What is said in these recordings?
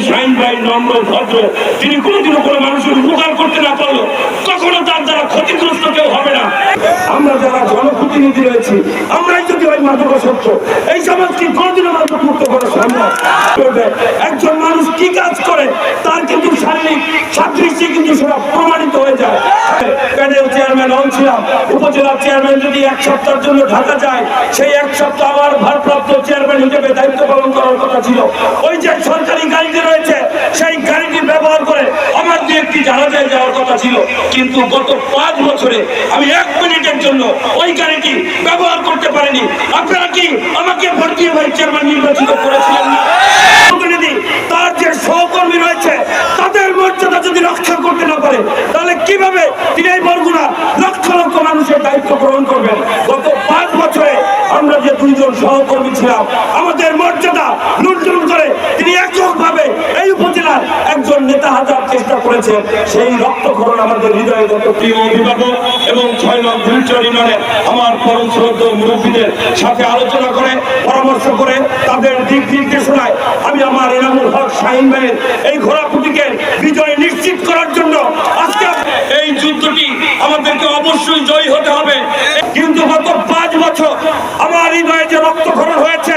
শাহিন ভাই নম্র ভদ্র, তিনি কোনোদিনও কোনো মানুষের উপকার করতে না পারলো, কখনো তার দ্বারা ক্ষতিগ্রস্ত কেউ হবে না। আমরা যারা জনপ্রতিনিধি রয়েছি, আমরাই যদি ওই মাদকাসক্ত, এই সমাজ কি কোনোদিনও মাদক মুক্ত করা সম্ভব? একজন মানুষ কি কাজ করে তার কিন্তু শারীরিক সাদৃশ্যে কিন্তু সেটা প্রমাণিত হয়ে যায়। প্যানেল চেয়ারম্যান ছিলাম, উপজেলা চেয়ারম্যান যদি এক সপ্তাহের জন্য ঢাকা যায়, সেই এক সপ্তাহ আমার ভারপ্রাপ্ত চেয়ারম্যান হিসেবে দায়িত্ব পালন করার কথা ছিল। ওই যে সরকারি গাড়িটি রয়েছে, সেই গাড়িটি ব্যবহার করে আমার দিয়ে একটি জানাজায় যাওয়ার কথা ছিল, কিন্তু গত 5 বছরে আমি 1 মিনিটের জন্য ওই গাড়িটি ব্যবহার করতে পারিনি। আপনারা কি আমাকে ভোট দিয়ে ভাইস চেয়ারম্যান নির্বাচিত করেছিলেন না? প্রতিনিধি তার যে সহকর্মী রয়েছে তাদের মর্যাদা যদি রক্ষা করতে না পারে, তাহলে কিভাবে তিনি এই বরগুনা লক্ষ লক্ষ মানুষের দায়িত্ব গ্রহণ করবেন? গত 5 বছরে আমরা যে 2 জন সহকর্মী ছিলাম, আমাদের মর্যাদা লুণ্ঠন করে তিনি এককভাবে এই উপজেলার একজন নেতা হাজার চেষ্টা করেছেন। সেই রক্তক্ষরণ আমাদের হৃদয়ে যত প্রিয় অভিভাবক এবং 6 নং গুলচর ইউনিয়নের আমার পরম শ্রদ্ধেয় মুরব্বীদের সাথে আলোচনা করে, পরামর্শ করে, তাদের দিক নির্দেশনায় আমি আমার এনামুল হক শাহিন ভাইয়ের এই ঘোড়াপুতিকে বিজয় নিশ্চিত করার জন্য আজকে এই যুদ্ধটি আমাদেরকে অবশ্যই জয়ী হতে হবে। কিন্তু গত 5 বছর আমার হৃদয়ে যে রক্তক্ষরণ হয়েছে,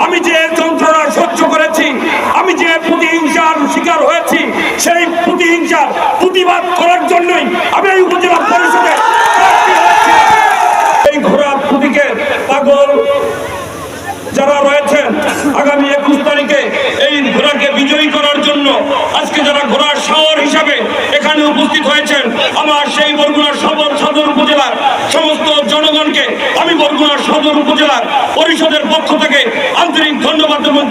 আমি যে যন্ত্রণা সহ্য করেছি, আমি যে প্রতিহিংসার শিকার হয়েছি, সেই প্রতিহিংসার প্রতিবাদ করার জন্যই আমি এই উপজেলা পরিষদে এই ঘোড়াপুতিকে পাগল যারা রয়েছেন, আগামী 21 তারিখে এই ঘোড়াকে বিজয়ী করার জন্য আজকে যারা ঘোড়ার শহর হিসাবে এখানে উপস্থিত হয়েছেন, আমার সেই বরগুনার সদর উপজেলার সমস্ত জনগণকে আমি বরগুনার সদর উপজেলার পরিষদের পক্ষ থেকে আন্তরিক ধন্যবাদ এবং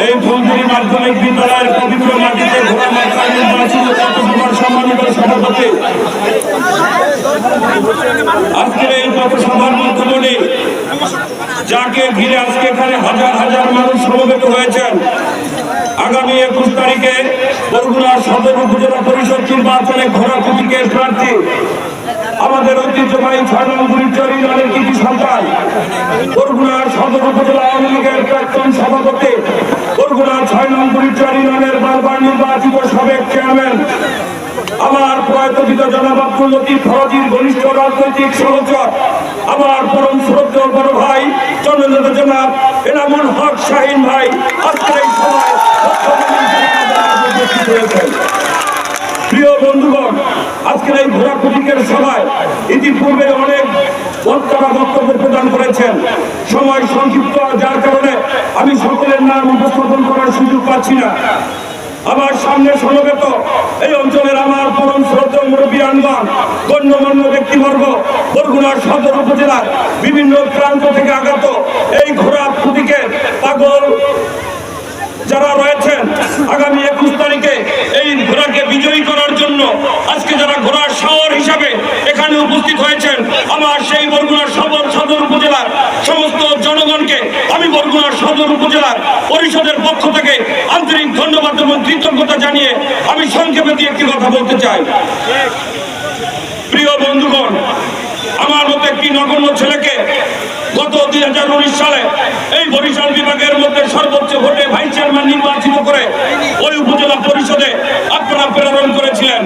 এই ফুলপুরি মাধ্যমিক বিদ্যালয়ের পবিত্র মাটিতে ঘোড়া মার্কায় নির্বাচিত পথসভার সম্মানিত সভাপতি, আজকের এই পথসভার মধ্যমণি যাকে ঘিরে আজকে এখানে হাজার হাজার মানুষ সমবেত হয়েছেন, আগামী 21 তারিখে বরগুনার সদর উপজেলা পরিষদ নির্বাচনে ঘোড়াপুতিকের প্রার্থী আমাদের ঐতিহ্যবাহী 6 নং গুলচর ইউনিয়নের কৃতি সন্তান, বরগুনার সদর উপজেলা আওয়ামী লীগের প্রাক্তন সভাপতি, বরগুনার 6 নং গুলচর ইউনিয়নের বারবার নির্বাচিত সাবেক চেয়ারম্যান, আমার প্রয়াত পিতা জনাব আব্দুল লতিফ ফরাজীর ঘনিষ্ঠ রাজনৈতিক সহচর, আমার পরম শ্রদ্ধেয় বড় ভাই জননেতা জনাব এনামুল হক শাহিন ভাই আজকের এই সভায় উপস্থিত হয়েছেন। প্রিয় বন্ধুগণ, আজকের এই ঘোড়াপুতিকের সভায় ইতিপূর্বে অনেক বক্তারা বক্তব্য প্রদান করেছেন, সময় সংক্ষিপ্ত, যার কারণে আমি সকলের নাম উপস্থাপন করার সুযোগ পাচ্ছি না। আমার সামনে সমবেত এই অঞ্চলের আমার পরম শ্রদ্ধেয় মুরব্বিয়ানগণ, গণ্যমান্য ব্যক্তিবর্গ, বরগুনার সদর উপজেলার বিভিন্ন প্রান্ত থেকে আগত এই ঘোড়াপুতিকের পাগল যারা রয়েছেন, আগামী 21 তারিখে এই ঘোড়াকে বিজয়ী করার জন্য আজকে যারা ঘোড়ার শহর হিসাবে এখানে উপস্থিত হয়েছেন, আমার সেই বরগুনার সদর উপজেলার সমস্ত জনগণকে আমি বরগুনার সদর উপজেলার পরিষদের পক্ষ থেকে আন্তরিক ধন্যবাদ এবং কৃতজ্ঞতা জানিয়ে আমি সংক্ষেপে দিয়ে একটি কথা বলতে চাই। প্রিয় বন্ধুগণ, আমার মতো একটি নগণ্য ছেলেকে গত 2019 সালে এই বরিশাল বিভাগের মধ্যে সর্বোচ্চ ভোটে ভাইস চেয়ারম্যান নির্বাচিত করে ওই উপজেলা পরিষদে আপনারা প্রেরণ করেছিলেন।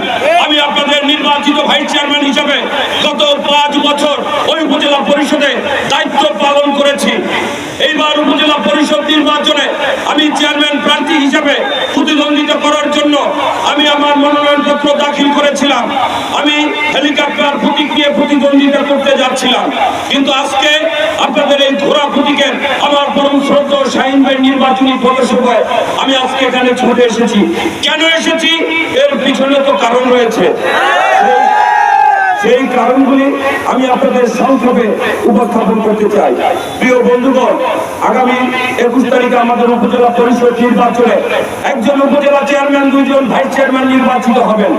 আমি আপনাদের নির্বাচিত ভাইস চেয়ারম্যান হিসাবে গত 5 বছর ওই উপজেলা পরিষদে দায়িত্ব পালন করেছি। এইবার উপজেলা পরিষদ নির্বাচনে আমি চেয়ারম্যান প্রার্থী হিসাবে প্রতিদ্বন্দ্বিতা করার জন্য আমি আমার মনোনয়নপত্র দাখিল করেছিলাম। আমি হেলিকপ্টার প্রতীক নিয়ে প্রতিদ্বন্দ্বিতা করতে যাচ্ছিলাম, কিন্তু আজকে আপনাদের এই ঘোড়াপুতিকের আমার পরম শ্রদ্ধেয় শাহিন ভাই নির্বাচনী পথসভায় আমি আজকে এখানে ছুটে এসেছি। কেন এসেছি? এর পিছনে তো কারণ রয়েছে, সেই কারণগুলি আমি আপনাদের সংক্ষেপে উপস্থাপন করতে চাই। প্রিয় বন্ধুগণ, আগামী 21 তারিখে আমাদের উপজেলা পরিষদ নির্বাচনে একজন উপজেলা চেয়ারম্যান, 2 জন ভাইস চেয়ারম্যান নির্বাচিত হবেন,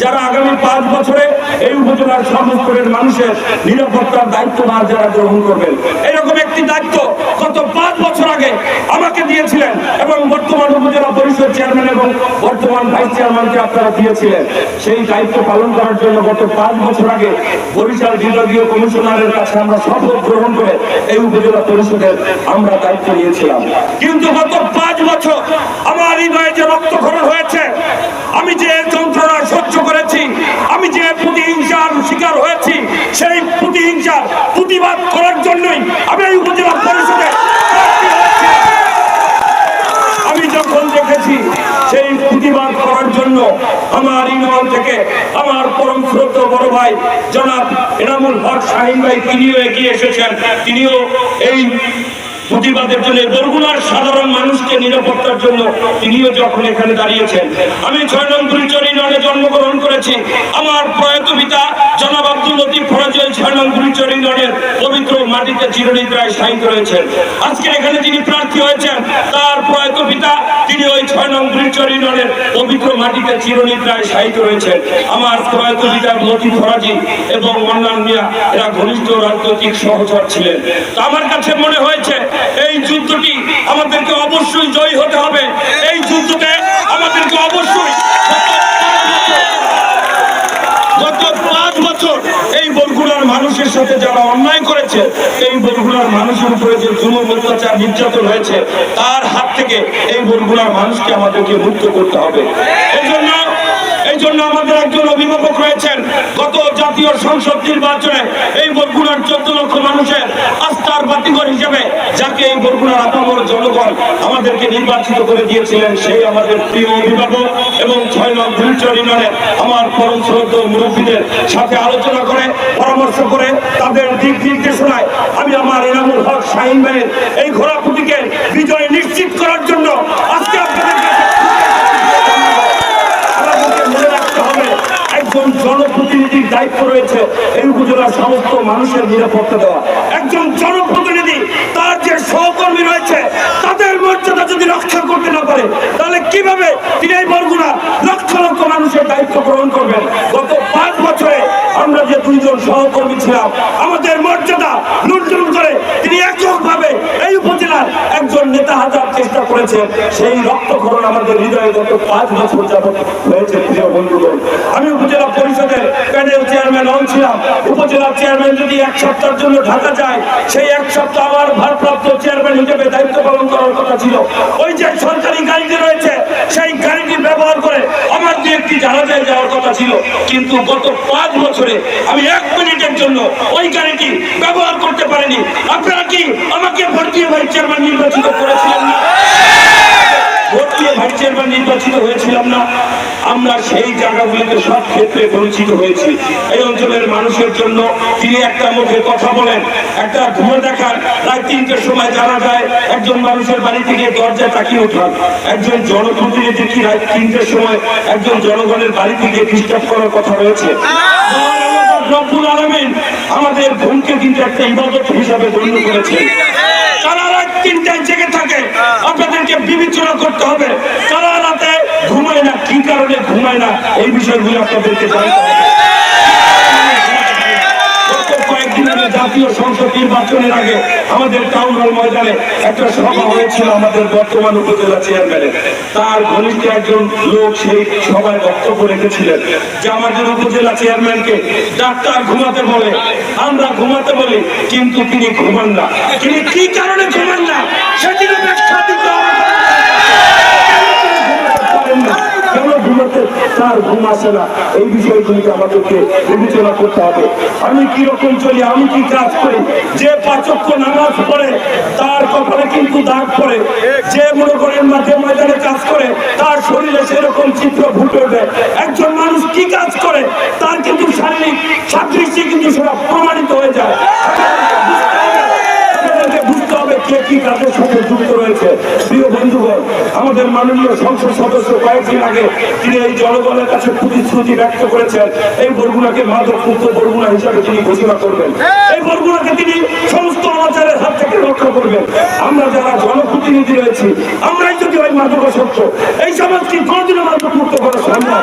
যারা আগামী 5 বছরে এই উপজেলার সর্বস্তরের মানুষের নিরাপত্তার দায়িত্বভার যারা গ্রহণ করবেন। এরকম একটি দায়িত্ব গত 5 বছর আগে আমাকে দিয়েছিলেন এবং বর্তমান উপজেলা পরিষদ চেয়ারম্যান এবং বর্তমান চেয়ারম্যান ভাইস চেয়ারম্যানকে আপনারা দিয়েছিলেন, সেই দায়িত্ব পালন করার জন্য গত 5 বছর আগে বরিশাল বিভাগীয় কমিশনারের কাছে আমরা শপথ গ্রহণ করে এই উপজেলা পরিষদের আমরা দায়িত্ব নিয়েছিলাম। কিন্তু গত 5 বছর আমার হৃদয়ে যে রক্তক্ষরণ হয়েছে, আমি যে যন্ত্রণা সহ্য করেছি, আমি যে প্রতিহিংসার শিকার হয়েছি, সেই প্রতিহিংসার প্রতিবাদ করার জন্যই আমি এই উপজেলা পরিষদে আমি যখন দেখেছি সেই প্রতিবাদ করার জন্য আমার ইউনিয়ন থেকে আমার পরম শ্রদ্ধেয় বড় ভাই জনাব এনামুল হক শাহিন ভাই তিনিও এগিয়ে এসেছেন। তিনিও এই প্রতিবাদের জন্য বরগুনার সাধারণ মানুষকে নিরাপত্তার জন্য তিনিও যখন এখানে দাঁড়িয়েছেন। আমি 6 নং গুলিচর ইউনিয়নে জন্মগ্রহণ করেছি। আমার প্রয়াত পিতা জনাব আব্দুল লতিফ ফরাজী 6 নং গুলিচর ইউনিয়নের পবিত্র মাটিতে চিরনিদ্রায় শায়িত রয়েছেন। আজকে এখানে যিনি প্রার্থী হয়েছেন তার প্রয়াত পিতা তিনি ওই 6 নং গুলিচর ইউনিয়নের পবিত্র মাটিতে চিরনিদ্রায় শায়িত রয়েছেন। আমার প্রয়াত পিতা লতিফ ফরাজী এবং মন্নান মিয়া এরা ঘনিষ্ঠ রাজনৈতিক সহচর ছিলেন। আমার কাছে মনে হয়েছে এই যুদ্ধটি আমাদেরকে অবশ্যই জয়ী হতে হবে। এই যুদ্ধতে আমাদেরকে অবশ্যই গত 5 বছর এই বরগুনার মানুষের সাথে যারা অন্যায় করেছে, এই বরগুনার মানুষের উপরে যে জুলুম অত্যাচার নির্যাতন হয়েছে তার হাত থেকে এই বরগুনার মানুষকে আমাদেরকে মুক্ত করতে হবে। এই জন্য আমাদের একজন অভিভাবক রয়েছেন। গত জাতীয় সংসদ নির্বাচনে এই বরগুনার 14 লক্ষ মানুষের আস্থার বাতিঘর হিসেবে যাকে এই বরগুনার আপামর জনগণ আমাদেরকে নির্বাচিত করে দিয়েছিলেন, সেই আমাদের প্রিয় অভিভাবক এবং 6 নং গুলিচর ইউনিয়নের আমার পরম শ্রদ্ধেয় মুরব্বীদের সাথে আলোচনা করে পরামর্শ করে তাদের দিক নির্দেশনায় আমি আমার এনামুল হক শাহিন ভাইয়ের এই ঘোড়াপুটিকে বিজয় নিশ্চিত করার জন্য আজকে আপনাদের একজন জনপ্রতিনিধির দায়িত্ব রয়েছে এই উপজেলার সমস্ত মানুষের নিরাপত্তা দেওয়া। একজন জনপ্রতিনিধি তার যে সহকর্মী রয়েছে তাদের মর্যাদা যদি রক্ষা করতে না পারে তাহলে কিভাবে তিনি এই বরগুনা লক্ষ লক্ষ মানুষের দায়িত্ব গ্রহণ করবেন? গত 5 বছরে আমরা যে 2 জন সহকর্মী ছিলাম আমাদের মর্যাদা লুণ্ঠন করে তিনি এককভাবে এই উপজেলার একজন নেতা হাজার চেষ্টা করেছেন। সেই রক্তক্ষরণ আমাদের হৃদয়ে গত 5 বছর যাবত হয়েছে। প্রিয় বন্ধুগণ, আমি উপজেলা পরিষদের প্যানেল চেয়ারম্যান ছিলাম। উপজেলা চেয়ারম্যান যদি 1 সপ্তাহের জন্য ঢাকা যায়, সেই 1 সপ্তাহ আমার ভারপ্রাপ্ত চেয়ারম্যান হিসেবে দায়িত্ব পালন করার কথা ছিল। ওই যে সরকারি গাড়িটি রয়েছে সেই গাড়িটি ব্যবহার করে আমার যে একটি জানাজায় যাওয়ার কথা ছিল, কিন্তু গত 5 বছরে আমি 1 মিনিটের জন্য ওই গাড়িটি ব্যবহার করতে পারিনি। আপনারা কি আমাকে ভোট দিয়ে ভাইস চেয়ারম্যান নির্বাচিত করেছিলেন না? ভোট দিয়ে ভাইস চেয়ারম্যান নির্বাচিত হয়েছিলাম না? আমরা সেই জায়গাগুলিতে সব ক্ষেত্রে পরিচিত হয়েছি। এই অঞ্চলের মানুষের জন্য তিনি একটা মুখে কথা বলেন, একটা ঘুরে দেখান। রাত 3টের সময় জানা যায় একজন মানুষের বাড়ি থেকে দরজায় তাকিয়ে ওঠান। একজন জনপ্রতিনিধি কি রাত 3টের সময় একজন জনগণের বাড়ি থেকে ডিস্টার্ব করার কথা রয়েছে? রব্বুল আলামিন আমাদের ঘুমকে কিন্তু একটা ইবাদত হিসাবে গণ্য করেছেন। সারা রাত 3টায় জেগে থাকে, আপনাদেরকে বিবেচনা করতে হবে। সারা রাতে ঘুমায় না, কি কারণে ঘুমায় না এই বিষয়গুলো আপনাদেরকে জানতে হবে। জাতীয় সংসদ নির্বাচনের আগে আমাদের টাউন হল ময়দানে একটা সভা হয়েছিল আমাদের বর্তমান উপজেলা চেয়ারম্যানের। তার ঘনিষ্ঠ একজন লোক সেই সভায় বক্তব্য রেখেছিলেন যে আমাদের উপজেলা চেয়ারম্যানকে ডাক্তার ঘুমাতে বলে, আমরা ঘুমাতে বলি, কিন্তু তিনি ঘুমান না। তিনি কি কারণে ঘুমান না সেটিরও ব্যাখ্যা দিতে হবে। কেন ঘুমাতে তার ঘুম আসে না, এই বিষয়গুলিকে আমাদেরকে বিবেচনা করতে হবে। আমি কি রকম চলি, আমি কি কাজ করি। যে 5 ওয়াক্ত নামাজ পড়ে তার কপালে কিন্তু দাগ পড়ে, যে মনে করেন মাঠে ময়দানে কাজ করে তার শরীরে সেরকম চিত্র ফুটে ওঠে। একজন মানুষ কি কাজ করে তার কিন্তু শারীরিক সাদৃশ্যে কিন্তু সেটা প্রমাণিত হয়ে যায়। বুঝতে হবে কে কি কাজের সাথে যুক্ত রয়েছে। প্রিয় বন্ধুগণ, আমাদের মাননীয় সংসদ সদস্য কয়েকদিন আগে তিনি এই জনগণের কাছে প্রতিশ্রুতি ব্যক্ত করেছেন এই বরগুনাকে মাদক মুক্ত বরগুনা হিসাবে তিনি ঘোষণা করবেন। এই বরগুনাকে তিনি সমস্ত অনাচারের হাত থেকে রক্ষা করবেন। আমরা যারা জনপ্রতিনিধি জনপ্রতিনিধি রয়েছি, আমরাই যদি ওই মাদকাসক্ত এই সমাজকে কোনোদিনও মাদক মুক্ত করা সম্ভব,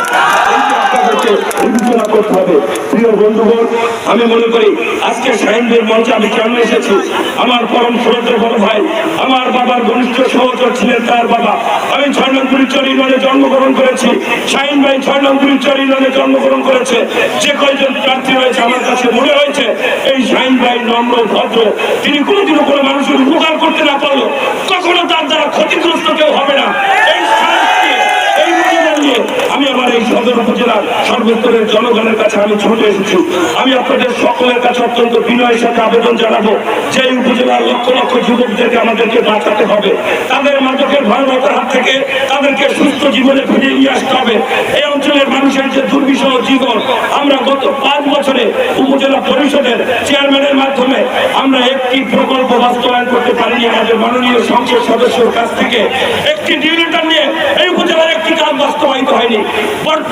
আপনাদেরকে বিবেচনা করতে হবে। প্রিয় বন্ধুগণ, আমি মনে করি আজকে শাহিনদের মঞ্চে আমি কেন এসেছি, আমার পরম শ্রদ্ধেয় বড় ভাই, আমার বাবার ঘনিষ্ঠ সহচর ছিলেন তার বাবা। আমি 6 নং গুলিচর ইউনিয়নে জন্মগ্রহণ করেছি, শাহিন ভাই 6 নং গুলিচর ইউনিয়নে জন্মগ্রহণ করেছে। যে কয়জন প্রার্থী রয়েছে আমার কাছে মনে হয়েছে এই শাহিন ভাই নম্র ভদ্র, তিনি কোনোদিনও কোনো মানুষের উপকার করতে না পারলো কখনো তার দ্বারা ক্ষতিগ্রস্ত কেউ হবে না। এই মনোবল নিয়ে আমি আমার এই সদর উপজেলার সর্বস্তরের জনগণের কাছে আমি ছুটে এসেছি। আমি আপনাদের সকলের কাছে অত্যন্ত বিনয়ের সাথে আবেদন জানাবো যে এই উপজেলার লক্ষ লক্ষ যুবকদেরকে আমাদেরকে বাঁচাতে হবে, তাদের মাদকের ভয়াবহতার হাত থেকে তাদেরকে সুস্থ জীবনে ফিরিয়ে নিয়ে আসতে হবে। এই অঞ্চলের মানুষের যে দুর্বিষহ জীবন, আমরা গত 5 বছরে উপজেলা পরিষদের চেয়ারম্যানের মাধ্যমে আমরা একটি প্রকল্প বাস্তবায়ন করতে পারিনি। আমাদের মাননীয় সংসদ সদস্যের কাছ থেকে একটি ডিউরেটর নিয়ে এই উপজেলার একটি কাজ বাস্তবায়িত হয়নি।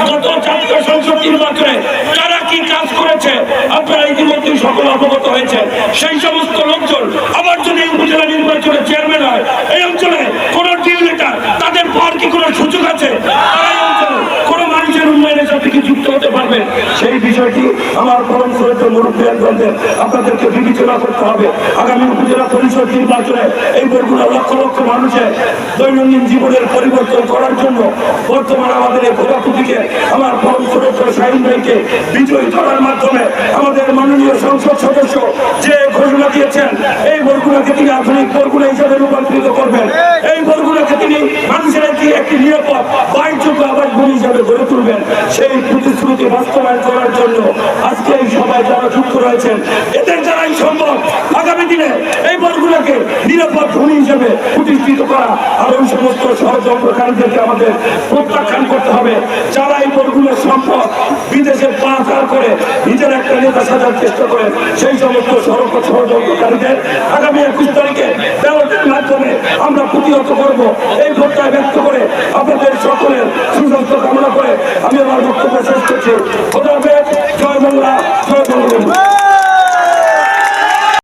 গত জাতীয় সংসদ নির্বাচনে যারা কি কাজ করেছে আপনারা ইতিমধ্যে সকল অবগত হয়েছে। সেই সমস্ত লোকজন আবার যদি উপজেলা নির্বাচনে চেয়ারম্যান হয়, এই অঞ্চলে কোন ডিউরেটর তাদের পর কি কোনো সুযোগ আছে? এই অঞ্চলে কোন মানুষের উন্নয়নের সাথে কি যুক্ত হতে পারবে? সেই বিষয়টি আমার পরম শ্রদ্ধেয় মুরব্বিয়ানগণদের আপনাদেরকে বিবেচনা করতে হবে। আগামী উপজেলা পরিষদ নির্বাচনে এই বরগুনা লক্ষ লক্ষ মানুষের দৈনন্দিন জীবনের পরিবর্তন করার জন্য বর্তমানে আমাদের এই ভোটাভুটিকে আমার পরম শ্রদ্ধেয় শাহিন ভাইকে বিজয়ী করার মাধ্যমে আমাদের মাননীয় সংসদ সদস্য যে ঘোষণা দিয়েছেন এই বরগুনাকে তিনি আধুনিক বরগুনা হিসাবে রূপান্তরিত করবেন, এই বরগুনাকে তিনি মানুষের একটি নিরাপদ বাণিজ্যযোগ্য আবাসভূমি হিসাবে গড়ে তুলবেন, সেই প্রতিশ্রুতি বাস্তবায়ন করার জন্য আজকে এই সবাই যারা যুক্ত রয়েছেন এদের দ্বারাই সম্ভব আগামী দিনে এই বরগুনাকে নিরাপদ ভূমি হিসেবে প্রতিষ্ঠিত করা। আর ওই সমস্ত ষড়যন্ত্রকারীদেরকে আমাদের প্রত্যাখ্যান করতে হবে যারা এই বরগুনার সম্পদ বিদেশে পাচার করে নিজের একটা নেতা সাজার চেষ্টা করেন। সেই সমস্ত ষড়যন্ত্রকারীদের আগামী 21 তারিখে ব্যালটের মাধ্যমে আমরা প্রতিহত করব। এই প্রত্যয় ব্যক্ত করে আপনাদের সকলের সুস্বাস্থ্য কামনা করে আমি আমার বক্তব্য শেষ করছি।